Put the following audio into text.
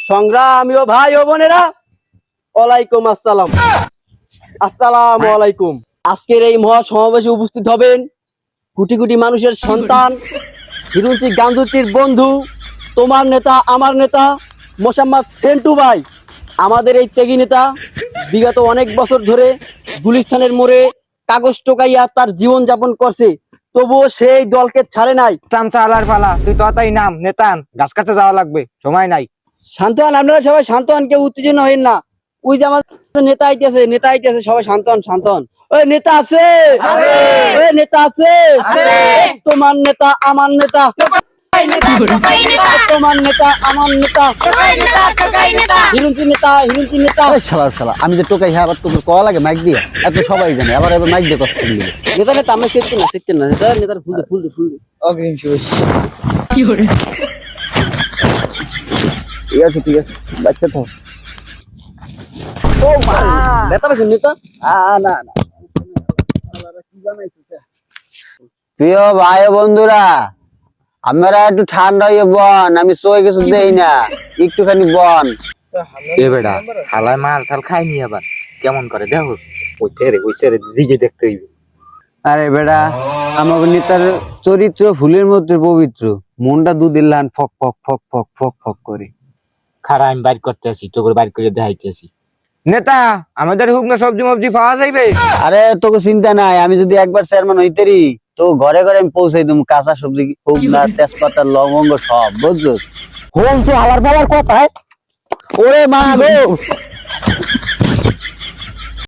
সংগ্রামী ও ভাই ও বোনেরা, ওয়ালাইকুম আসসালাম। আসসালামু আলাইকুম। আজকের এই মহা সমাবেশে উপস্থিত হবেন কোটি কোটি মানুষের সন্তান, হিরুচি গান্ধীর বন্ধু, তোমার নেতা আমার নেতা মোসাম্মদ সেন্টু ভাই। আমাদের এই ত্যাগী নেতা বিগত অনেক বছর ধরে গুলিস্তানের মোড়ে কাগজ টোকাইয়া তার জীবন যাপন করছে, তবুও সেই দলকে ছাড়ে নাই। চামচা আলার পালা, তুই তাড়াতাড়ি নাম, নেতান গাছ কাটতে যাওয়া লাগবে, সময় নাই। শান্ত হন, আপনারা সবাই শান্ত হন, কেউ উত্তেজনা হইন না। ওই যে আমার নেতা আইতেছে, নেতা আইতেছে, সবাই শান্ত হন, শান্ত হন। ওই নেতা আছে, ওই নেতা আছে, তোমার নেতা আমার নেতা, তোমার নেতা আমার নেতা, হিরুঞ্চি নেতা, হিরুঞ্চি নেতা। শালার শালা, আমি যে টোকাই হ্যাঁ আবার তোকে কয়া লাগে মাইক দিয়ে, এত সবাই জানে, আবার এবার মাইক দিয়ে কথা শুনবি। নেতা নেতা আমরা শিখছি না, শিখছেন না, নেতা নেতার ফুল দে, ফুল দে, ফুল দে। অগ্রিম শুভেচ্ছা। ঠিক আছে ঠিক আছে, বাচ্চা তো ও মা, নেতা বেশি নেতা। না না, প্রিয় ভাই ও বন্ধুরা, আমরা একটু ঠান্ডা হয়ে বন, আমি সই কিছু দেই না, একটুখানি বন। এ বেটা হালায় মাল ঠাল খাইনি, আবার কেমন করে দেখো, ওইতে রে জিগে দেখতে হইবে। আরে বেড়া, আমার নেতার চরিত্র ফুলের মধ্যে পবিত্র, মনটা দুধের লান ফক ফক ফক ফক ফক ফক করে। খারা আমি বাইর করতে আসি, তো করে বাইর করে দেখাইতেছি। নেতা, আমাদের হুকনা সবজি মবজি পাওয়া যাইবে? আরে তোকে চিন্তা নাই, আমি যদি একবার চেয়ারম্যান হইতেরি তো ঘরে ঘরে আমি পৌঁছাই দেবো কাঁচা সবজি, হুকনা, তেজপাতা, লবঙ্গ সব, বুঝছস? হোমসে হালার পালার কথা। ওরে মা গো,